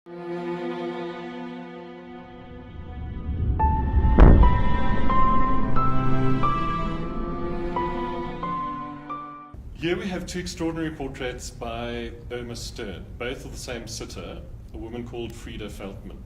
Here we have two extraordinary portraits by Irma Stern, both of the same sitter, a woman called Freda Feldman.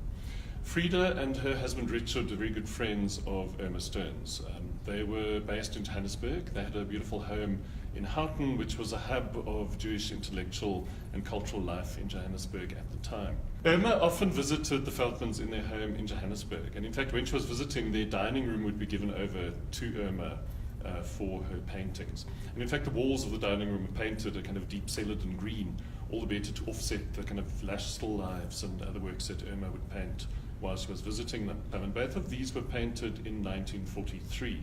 Frieda and her husband Richard are very good friends of Irma Stern's. They were based in Johannesburg. They had a beautiful home in Houghton, which was a hub of Jewish intellectual and cultural life in Johannesburg at the time. Irma often visited the Feldmans in their home in Johannesburg, and in fact when she was visiting, their dining room would be given over to Irma for her paintings. And in fact the walls of the dining room were painted a kind of deep celadon green, all the better to offset the kind of lash still lives and other works that Irma would paint while she was visiting them. And both of these were painted in 1943.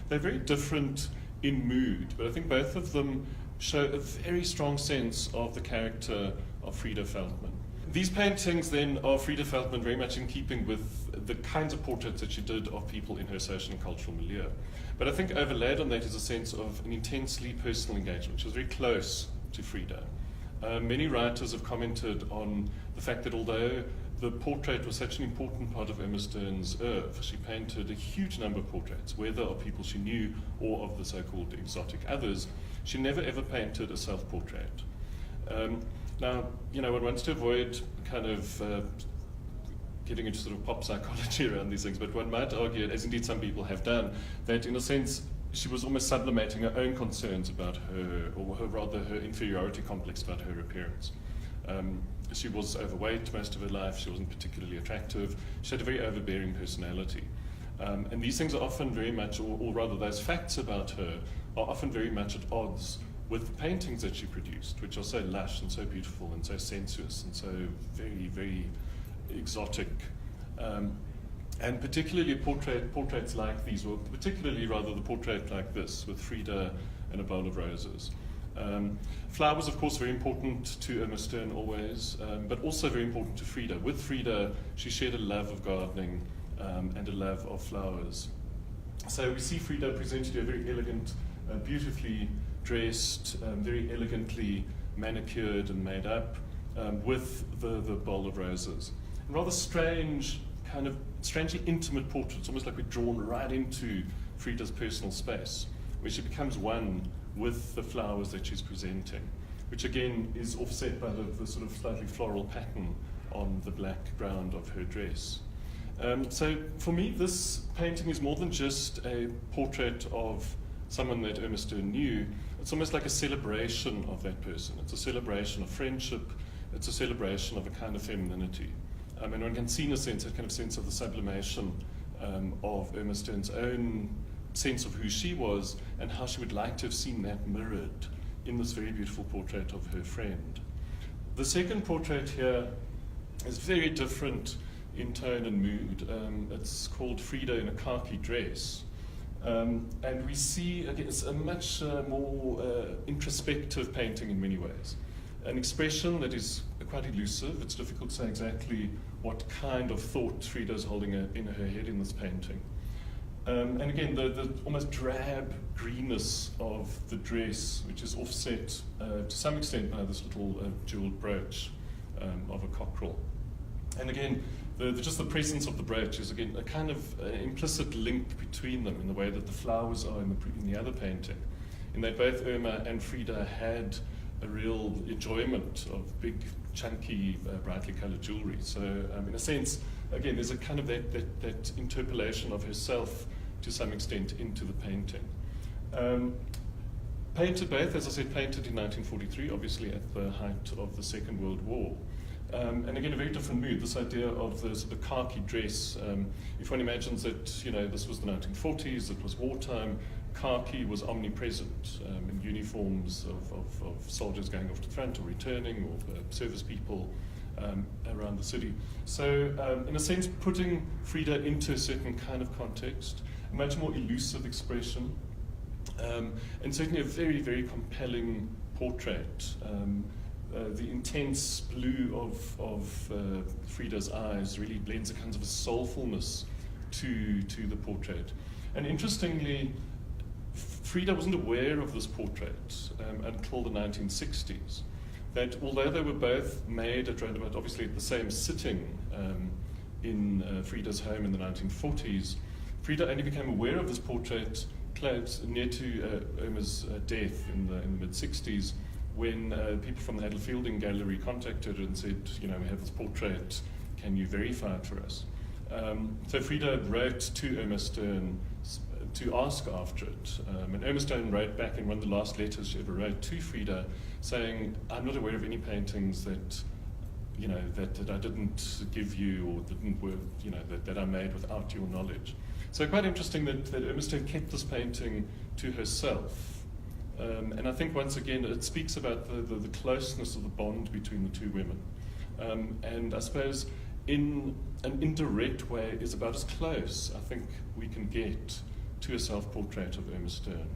They're very different in mood, but I think both of them show a very strong sense of the character of Freda Feldman. These paintings then are Freda Feldman very much in keeping with the kinds of portraits that she did of people in her social and cultural milieu. But I think overlaid on that is a sense of an intensely personal engagement. She was very close to Freda. Many writers have commented on the fact that although the portrait was such an important part of Irma Stern's oeuvre, she painted a huge number of portraits, whether of people she knew or of the so-called exotic others. She never ever painted a self-portrait. Now, you know, one wants to avoid kind of getting into sort of pop psychology around these things, but one might argue, as indeed some people have done, that in a sense she was almost sublimating her own concerns about her, or rather her inferiority complex about her appearance. She was overweight most of her life, she wasn't particularly attractive, she had a very overbearing personality. And these things are often very much, or rather those facts about her, are often very much at odds with the paintings that she produced, which are so lush and so beautiful and so sensuous and so very, very exotic. And particularly portraits like these, or particularly rather the portrait like this with Freda and a bowl of roses. Flowers, of course, very important to Irma Stern always, but also very important to Freda. With Freda, she shared a love of gardening and a love of flowers. So we see Freda presented here very elegant, beautifully dressed, very elegantly manicured and made up, with the bowl of roses. And rather strange, kind of strangely intimate portraits, almost like we're drawn right into Freda's personal space, where she becomes one with the flowers that she's presenting, which again is offset by the sort of slightly floral pattern on the black ground of her dress. So for me, this painting is more than just a portrait of someone that Irma Stern knew. It's almost like a celebration of that person. It's a celebration of friendship. It's a celebration of a kind of femininity. And one can see in a sense, that kind of sense of the sublimation of Irma Stern's own sense of who she was and how she would like to have seen that mirrored in this very beautiful portrait of her friend. The second portrait here is very different in tone and mood. It's called Freda in a khaki dress. And we see, again, it's a much more introspective painting in many ways. An expression that is quite elusive. It's difficult to say exactly what kind of thought Freda's holding in her head in this painting. And again, the almost drab greenness of the dress, which is offset to some extent by this little jeweled brooch of a cockerel. And again, just the presence of the brooch is again a kind of implicit link between them in the way that the flowers are in the other painting, in that both Irma and Freda had a real enjoyment of big, chunky, brightly colored jewelry. So in a sense, again, there's a kind of that interpolation of herself to some extent into the painting. Painted both, as I said, painted in 1943, obviously at the height of the Second World War. And again, a very different mood, this idea of the sort of khaki dress. If one imagines that, you know, this was the 1940s, it was wartime, khaki was omnipresent in uniforms of soldiers going off to the front or returning, or service people around the city. So in a sense, putting Freda into a certain kind of context, a much more elusive expression, and certainly a very, very compelling portrait. The intense blue of Freda's eyes really blends a kind of a soulfulness to the portrait. And interestingly, Freda wasn't aware of this portrait until the 1960s. that although they were both made at round about, obviously at the same sitting in Frieda's home in the 1940s, Frieda only became aware of this portrait close near to Irma's death in the mid-60s, when people from the Adel Fielding Gallery contacted her and said, you know, we have this portrait, can you verify it for us? So Frieda wrote to Irma Stern to ask after it. And Irma Stern wrote back in one of the last letters she ever wrote to Frieda, saying, I'm not aware of any paintings that, you know, that I didn't give you or didn't work, you know, that I made without your knowledge. So quite interesting that Irma Stern kept this painting to herself. And I think once again it speaks about the closeness of the bond between the two women. And I suppose in an indirect way is about as close I think we can get to a self-portrait of Irma Stern.